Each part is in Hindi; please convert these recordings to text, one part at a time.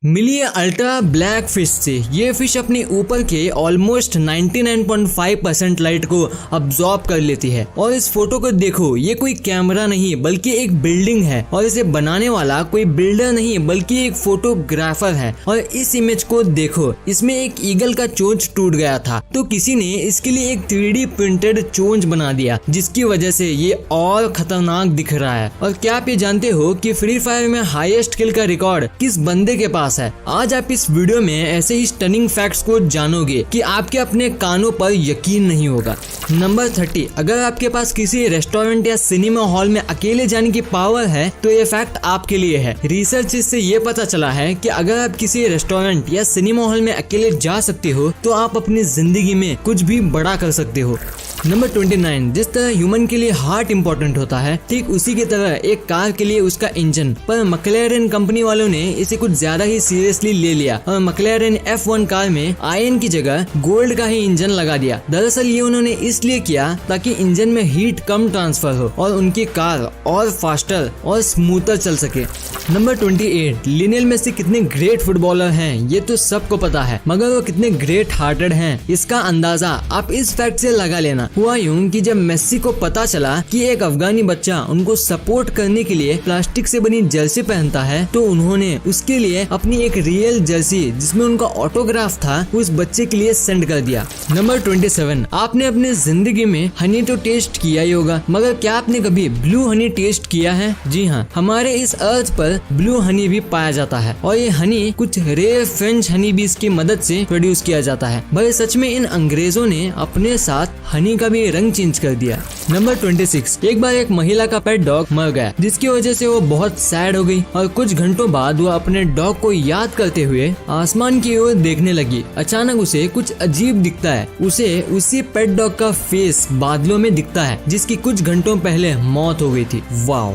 मिली है अल्ट्रा ब्लैक फिश से। ये फिश अपने ऊपर के ऑलमोस्ट 99.5% लाइट को अब्सॉर्ब कर लेती है। और इस फोटो को देखो, ये कोई कैमरा नहीं बल्कि एक बिल्डिंग है और इसे बनाने वाला कोई बिल्डर नहीं बल्कि एक फोटोग्राफर है। और इस इमेज को देखो, इसमें एक ईगल का चोंच टूट गया था तो किसी ने इसके लिए एक 3D प्रिंटेड चोंच बना दिया, जिसकी वजह से ये और खतरनाक दिख रहा है। और क्या आप ये जानते हो कि फ्री फायर में हाईएस्ट किल का रिकॉर्ड किस बंदे के पास है? आज आप इस वीडियो में ऐसे ही स्टनिंग फैक्ट्स को जानोगे कि आपके अपने कानों पर यकीन नहीं होगा। नंबर 30, अगर आपके पास किसी रेस्टोरेंट या सिनेमा हॉल में अकेले जाने की पावर है तो ये फैक्ट आपके लिए है। रिसर्च से ये पता चला है कि अगर आप किसी रेस्टोरेंट या सिनेमा हॉल में अकेले जा सकते हो तो आप अपनी जिंदगी में कुछ भी बड़ा कर सकते हो। नंबर 29, जिस तरह ह्यूमन के लिए हार्ट इंपॉर्टेंट होता है, ठीक उसी की तरह एक कार के लिए उसका इंजन। पर मैक्लेरेन कंपनी वालों ने इसे कुछ ज्यादा ही सीरियसली ले लिया और मैक्लेरेन F1 कार में आयरन की जगह गोल्ड का ही इंजन लगा दिया। दरअसल ये उन्होंने इसलिए किया ताकि इंजन में हीट कम ट्रांसफर हो और उनकी कार और फास्टर और स्मूथर चल सके। नंबर 28, लियोनेल मेसी कितने ग्रेट फुटबॉलर हैं ये तो सबको पता है, मगर वो कितने ग्रेट हार्टेड हैं इसका अंदाजा आप इस फैक्ट से लगा लेना। हुआ यूं कि जब मेसी को पता चला कि एक अफगानी बच्चा उनको सपोर्ट करने के लिए प्लास्टिक से बनी जर्सी पहनता है तो उन्होंने उसके लिए अपनी एक रियल जर्सी जिसमें उनका ऑटोग्राफ था उस बच्चे के लिए सेंड कर दिया। नंबर 27, आपने अपने जिंदगी में हनी तो टेस्ट किया ही होगा, मगर क्या आपने कभी ब्लू हनी टेस्ट किया है? जी हाँ, हमारे इस अर्थ पर ब्लू हनी भी पाया जाता है और ये हनी कुछ रेयर फ्रेंच हनी बीज की मदद से प्रोड्यूस किया जाता है। भाई सच में इन अंग्रेजों ने अपने साथ हनी का भी रंग चेंज कर दिया। नंबर 26, एक बार एक महिला का पेट डॉग मर गया जिसकी वजह से वो बहुत सैड हो गई और कुछ घंटों बाद वो अपने डॉग को याद करते हुए आसमान की ओर देखने लगी। अचानक उसे कुछ अजीब दिखता है। उसे उसी पेट डॉग का फेस बादलों में दिखता है जिसकी कुछ घंटों पहले मौत हो गई थी। वाओ।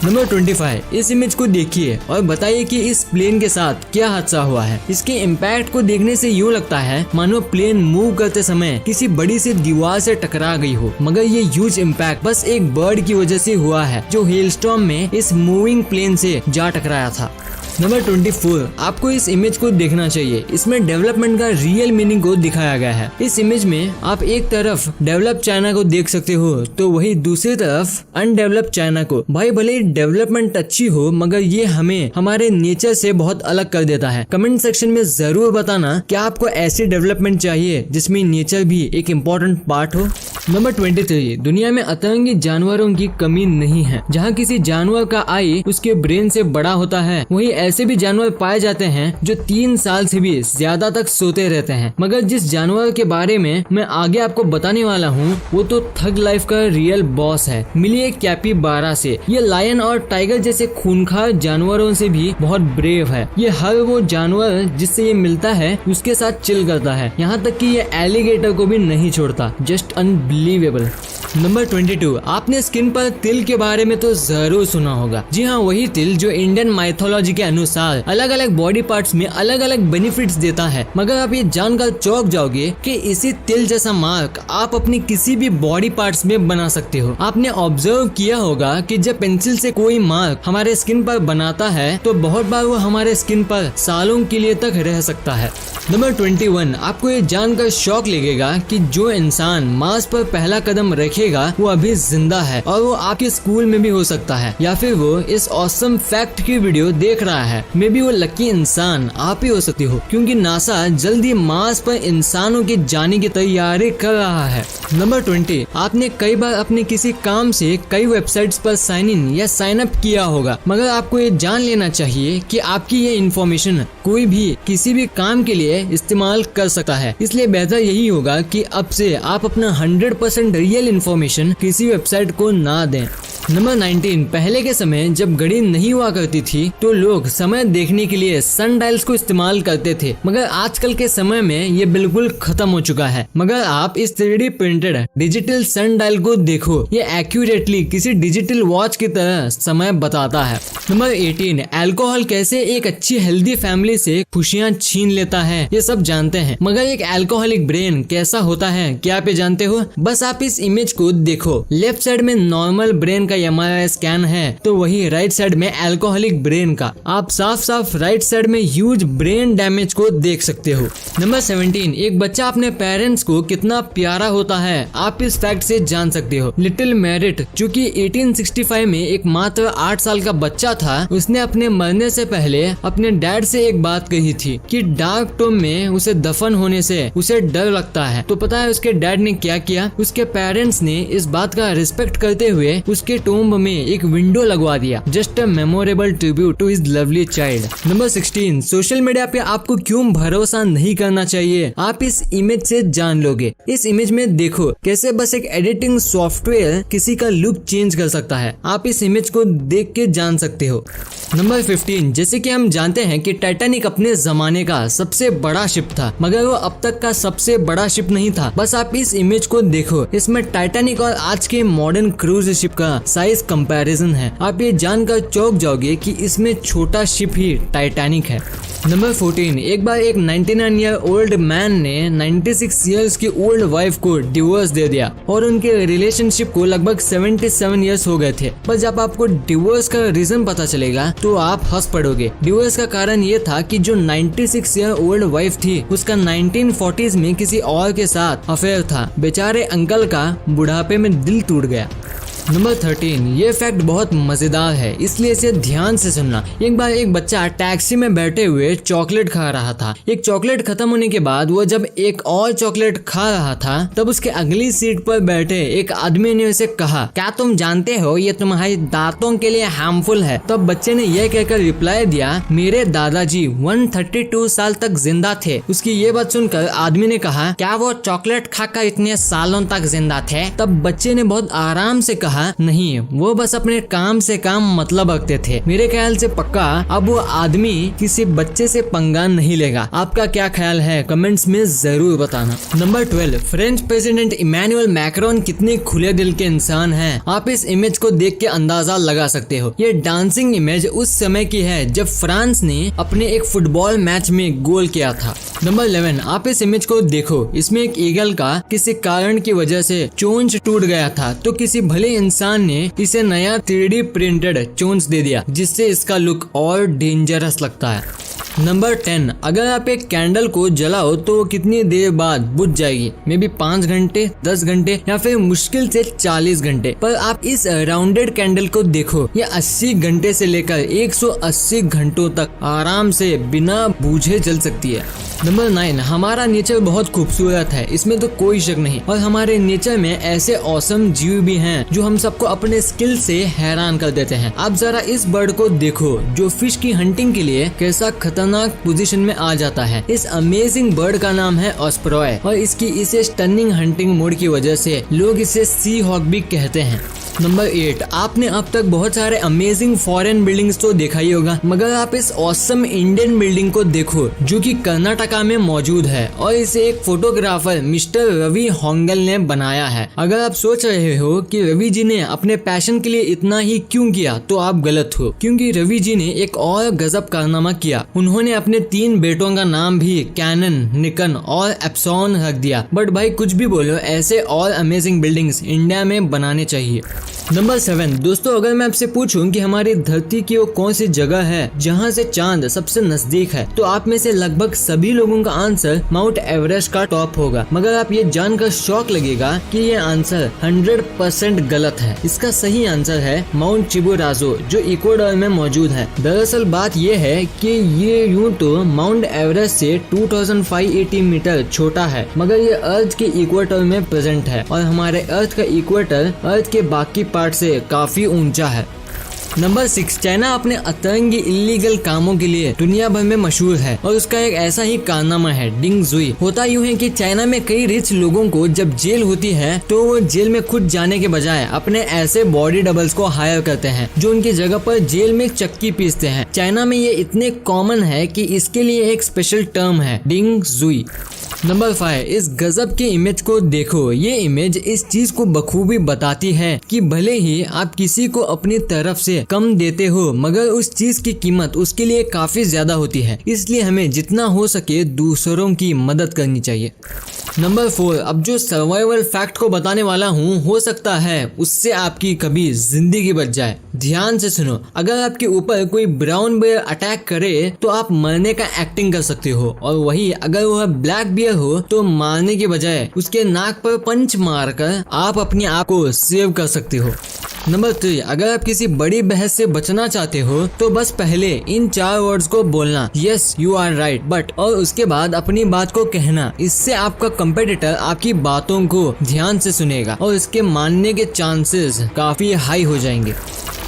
नंबर 25, इस इमेज को देखिए और बताइए कि इस प्लेन के साथ क्या हादसा हुआ है। इसके इम्पैक्ट को देखने से यूँ लगता है मानो प्लेन मूव करते समय किसी बड़ी सी दीवार से टकरा गई हो, मगर ये ह्यूज इम्पैक्ट बस एक बर्ड की वजह से हुआ है जो हेलस्टॉर्म में इस मूविंग प्लेन से जा टकराया था। नंबर 24, आपको इस इमेज को देखना चाहिए। इसमें डेवलपमेंट का रियल मीनिंग को दिखाया गया है। इस इमेज में आप एक तरफ डेवलप चाइना को देख सकते हो तो वही दूसरी तरफ अनडेवलप चाइना को। भाई भले डेवलपमेंट अच्छी हो मगर ये हमें हमारे नेचर से बहुत अलग कर देता है। कमेंट सेक्शन में जरूर बताना क्या आपको ऐसी डेवलपमेंट चाहिए जिसमें नेचर भी एक इम्पोर्टेंट पार्ट हो। नंबर 23, दुनिया में अतरंगी जानवरों की कमी नहीं है। जहाँ किसी जानवर का आई उसके ब्रेन से बड़ा होता है, वही ऐसे भी जानवर पाए जाते हैं जो 3 साल से भी ज्यादा तक सोते रहते हैं। मगर जिस जानवर के बारे में मैं आगे आपको बताने वाला हूँ वो तो थग लाइफ का रियल बॉस है। मिली एक कैपिबारा से। ये लायन और टाइगर जैसे खूंखार जानवरों से भी बहुत ब्रेव है। ये हर वो जानवर जिससे ये मिलता है उसके साथ चिल करता है, यहाँ तक कि ये एलिगेटर को भी नहीं छोड़ता। Just unbelievable. नंबर 22, आपने स्किन पर तिल के बारे में तो जरूर सुना होगा। जी हाँ, वही तिल जो इंडियन माइथोलॉजी के अनुसार अलग अलग बॉडी पार्ट्स में अलग अलग बेनिफिट्स देता है। मगर आप ये जानकर चौंक जाओगे कि इसी तिल जैसा मार्क आप अपनी किसी भी बॉडी पार्ट्स में बना सकते हो। आपने ऑब्जर्व किया होगा कि जब पेंसिल से कोई मार्क हमारे स्किन पर बनाता है तो बहुत बार वो हमारे स्किन पर सालों के लिए तक रह सकता है। नंबर 21, आपको ये जानकर शॉक लगेगा कि जो इंसान मार्स पर पहला कदम रखेगा वो अभी जिंदा है और वो आपके स्कूल में भी हो सकता है, या फिर वो इस ऑसम फैक्ट की वीडियो देख रहा है। मे बी वो लकी इंसान आप ही हो सकती हो, क्योंकि नासा जल्दी मार्स पर इंसानों के जाने की तैयारी कर रहा है। नंबर 20, आपने कई बार अपने किसी काम से कई वेबसाइट्स पर साइन इन या साइन अप किया होगा, मगर आपको ये जान लेना चाहिए कि आपकी ये इन्फॉर्मेशन कोई भी किसी भी काम के लिए इस्तेमाल कर सकता है। इसलिए बेहतर यही होगा कि अब से आप अपना 100% रियल इन्फॉर्मेशन किसी वेबसाइट को ना दें। नंबर 19, पहले के समय जब घड़ी नहीं हुआ करती थी तो लोग समय देखने के लिए सन डायल्स को इस्तेमाल करते थे, मगर आजकल के समय में ये बिल्कुल खत्म हो चुका है। मगर आप इस 3D प्रिंटेड डिजिटल सन डायल को देखो, ये एक्यूरेटली किसी डिजिटल वॉच की तरह समय बताता है। नंबर 18, अल्कोहल कैसे एक अच्छी हेल्दी फैमिली से खुशियाँ छीन लेता है ये सब जानते हैं, मगर एक अल्कोहलिक ब्रेन कैसा होता है क्या आप ये जानते हो? बस आप इस इमेज को देखो। लेफ्ट साइड में नॉर्मल ब्रेन का MRI स्कैन है तो वही राइट साइड में अल्कोहलिक ब्रेन का। आप साफ साफ राइट साइड में ह्यूज ब्रेन डैमेज को देख सकते हो। नंबर 17, एक बच्चा अपने पेरेंट्स को कितना प्यारा होता है आप इस फैक्ट से जान सकते हो। लिटिल मैरिट जो कि 1865 में एक मात्र 8 साल का बच्चा था, उसने अपने मरने से पहले अपने डैड से एक बात कही थी कि डार्क टोम में उसे दफन होने से उसे डर लगता है। तो पता है उसके डैड ने क्या किया? उसके पेरेंट्स ने इस बात का रिस्पेक्ट करते हुए उसके टोम्ब में एक विंडो लगवा दिया। Just a memorable tribute to his lovely child. Number 16, social media पे आपको क्यों भरोसा नहीं करना चाहिए आप इस इमेज से जान लोगे। इस इमेज में देखो कैसे बस एक एडिटिंग सॉफ्टवेयर किसी का लुक चेंज कर सकता है। आप इस इमेज को देख के जान सकते हो। नंबर 15, जैसे कि हम जानते हैं कि टाइटैनिक अपने जमाने का सबसे बड़ा शिप था, मगर वो अब तक का सबसे बड़ा शिप नहीं था। बस आप इस इमेज को देखो, इसमें टाइटैनिक और आज के मॉडर्न क्रूज शिप का साइज कंपैरिजन है। आप ये जानकर चौंक जाओगे कि इसमें छोटा शिप ही टाइटैनिक है। नंबर 14, एक बार एक 99 ईयर ओल्ड मैन ने 96 इयर्स की ओल्ड वाइफ को डिवोर्स दे दिया और उनके रिलेशनशिप को लगभग 77 इयर्स हो गए थे। पर जब आपको डिवोर्स का रीजन पता चलेगा तो आप हंस पड़ोगे। डिवोर्स का कारण ये था कि जो 96 ईयर ओल्ड वाइफ थी उसका 1940s में किसी और के साथ अफेयर था। बेचारे अंकल का बुढ़ापे में दिल टूट गया। नंबर 13, ये फैक्ट बहुत मजेदार है इसलिए इसे ध्यान से सुनना। एक बार एक बच्चा टैक्सी में बैठे हुए चॉकलेट खा रहा था। एक चॉकलेट खत्म होने के बाद वो जब एक और चॉकलेट खा रहा था तब उसके अगली सीट पर बैठे एक आदमी ने उसे कहा, क्या तुम जानते हो ये तुम्हारे दांतों के लिए हार्मफुल है? तब बच्चे ने यह कहकर रिप्लाई दिया, मेरे दादाजी 132 साल तक जिंदा थे। उसकी ये बात सुनकर आदमी ने कहा, क्या वो चॉकलेट खाकर इतने सालों तक जिंदा थे? तब बच्चे ने बहुत आराम से कहा, नहीं, वो बस अपने काम से काम मतलब रखते थे। मेरे ख्याल से पक्का अब वो आदमी किसी बच्चे से पंगा नहीं लेगा। आपका क्या ख्याल है कमेंट्स में जरूर बताना। Number 12, French president Emmanuel Macron कितने खुले दिल के इंसान हैं आप इस इमेज को देख के अंदाजा लगा सकते हो। ये डांसिंग इमेज उस समय की है जब फ्रांस ने अपने एक फुटबॉल मैच में गोल किया था। नंबर 11, आप इस इमेज को देखो, इसमें एक ईगल का किसी कारण की वजह से चोंच टूट गया था तो किसी भले इंसान ने इसे नया 3D प्रिंटेड चोंच दे दिया जिससे इसका लुक और डेंजरस लगता है। नंबर 10, अगर आप एक कैंडल को जलाओ तो वो कितनी देर बाद बुझ जाएगी? मे बी 5 घंटे, 10 घंटे या फिर मुश्किल से 40 घंटे। पर आप इस राउंडेड कैंडल को देखो, ये 80 घंटे से लेकर 180 घंटों तक आराम से बिना बूझे जल सकती है। नंबर 9, हमारा नेचर बहुत खूबसूरत है, इसमें तो कोई शक नहीं। और हमारे नेचर में ऐसे औसम जीव भी हैं जो हम सबको अपने स्किल से हैरान कर देते हैं। आप जरा इस बर्ड को देखो जो फिश की हंटिंग के लिए कैसा खतरनाक पोजीशन में आ जाता है। इस अमेजिंग बर्ड का नाम है ऑस्प्रॉय और इसकी इसे स्टनिंग हंटिंग मोड की वजह से लोग इसे सी हॉक भी कहते हैं। नंबर 8, आपने अब तक बहुत सारे अमेजिंग फॉरेन बिल्डिंग्स तो देखा ही होगा, मगर आप इस ऑसम इंडियन बिल्डिंग को देखो जो कि कर्नाटका में मौजूद है और इसे एक फोटोग्राफर मिस्टर रवि होंगल ने बनाया है। अगर आप सोच रहे हो कि रवि जी ने अपने पैशन के लिए इतना ही क्यों किया तो आप गलत हो, क्योंकि रवि जी ने एक और गजब कारनामा किया। उन्होंने अपने 3 बेटों का नाम भी कैनन, निकन और एप्सॉन रख दिया। बट भाई कुछ भी बोलो, ऐसे और अमेजिंग बिल्डिंग्स इंडिया में बनाने चाहिए। नंबर 7, दोस्तों अगर मैं आपसे पूछूं कि हमारी धरती की वो कौन सी जगह है जहां से चांद सबसे नजदीक है तो आप में से लगभग सभी लोगों का आंसर माउंट एवरेस्ट का टॉप होगा। मगर आप ये जानकर शॉक लगेगा कि ये आंसर 100% गलत है। इसका सही आंसर है माउंट चिबुराजो जो इक्वाडोर में मौजूद है। दरअसल बात ये है कि ये यूं तो माउंट एवरेस्ट से 2580 मीटर छोटा है, मगर ये अर्थ के इक्वेटर में प्रेजेंट है और हमारे अर्थ का इक्वेटर अर्थ के बाकी पार्ट से काफी ऊंचा है। नंबर 6, चाइना अपने अतरंगी इलीगल कामों के लिए दुनिया भर में मशहूर है और उसका एक ऐसा ही कारनामा है डिंग जुई। होता यूं है कि चाइना में कई रिच लोगों को जब जेल होती है तो वो जेल में खुद जाने के बजाय अपने ऐसे बॉडी डबल्स को हायर करते हैं जो उनकी जगह पर जेल में चक्की पीसते हैं। चाइना में ये इतने कॉमन है कि इसके लिए एक स्पेशल टर्म है डिंग जुई। नंबर 5, इस गजब के इमेज को देखो। ये इमेज इस चीज को बखूबी बताती है कि भले ही आप किसी को अपनी तरफ से कम देते हो मगर उस चीज की कीमत उसके लिए काफी ज्यादा होती है। इसलिए हमें जितना हो सके दूसरों की मदद करनी चाहिए। नंबर 4, अब जो सर्वाइवल फैक्ट को बताने वाला हूँ, हो सकता है उससे आपकी कभी जिंदगी बच जाए। ध्यान से सुनो, अगर आपके ऊपर कोई ब्राउन बियर अटैक करे तो आप मरने का एक्टिंग कर सकते हो, और वही अगर वह ब्लैक बियर हो तो मारने के बजाय उसके नाक पर पंच मारकर आप अपने आप को सेव कर सकते हो। नंबर 3, अगर आप किसी बड़ी बहस से बचना चाहते हो तो बस पहले इन 4 वर्ड्स को बोलना, yes you are right but, और उसके बाद अपनी बात को कहना। इससे आपका कंपेटिटर आपकी बातों को ध्यान से सुनेगा और इसके मानने के चांसेस काफी हाई हो जाएंगे।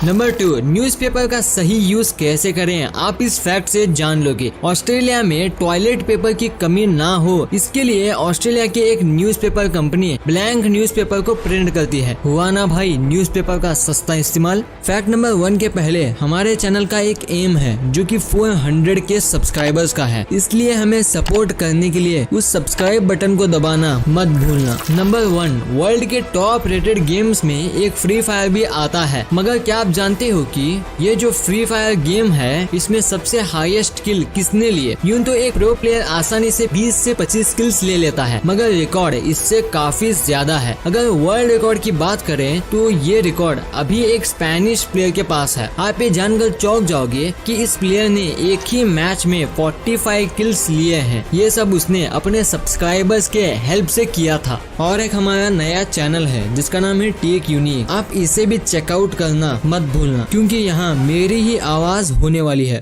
नंबर 2, न्यूज़पेपर का सही यूज कैसे करें, आप इस फैक्ट से जान लोगे। ऑस्ट्रेलिया में टॉयलेट पेपर की कमी ना हो, इसके लिए ऑस्ट्रेलिया की एक न्यूज़पेपर कंपनी ब्लैंक न्यूज़पेपर को प्रिंट करती है। हुआ ना भाई न्यूज़पेपर का सस्ता इस्तेमाल। फैक्ट नंबर 1 के पहले, हमारे चैनल का एक एम है जो कि 400 के सब्सक्राइबर्स का है, इसलिए हमें सपोर्ट करने के लिए उस सब्सक्राइब बटन को दबाना मत भूलना। नंबर 1, वर्ल्ड के टॉप रेटेड गेम्स में एक फ्री फायर भी आता है, मगर क्या आप जानते हो कि ये जो फ्री फायर गेम है इसमें सबसे हाईएस्ट किल किसने लिए? यूं तो एक प्रो प्लेयर आसानी से 20 से 25 किल्स ले लेता है, मगर रिकॉर्ड इससे काफी ज्यादा है। अगर वर्ल्ड रिकॉर्ड की बात करें तो ये रिकॉर्ड अभी एक स्पेनिश प्लेयर के पास है। आप ये जानकर चौंक जाओगे कि इस प्लेयर ने एक ही मैच में 45 किल्स लिए हैं। ये सब उसने अपने सब्सक्राइबर्स के हेल्प से किया था। और एक हमारा नया चैनल है जिसका नाम है टेक यूनिक, आप इसे भी चेकआउट करना मत भूलना, क्योंकि यहाँ मेरी ही आवाज होने वाली है।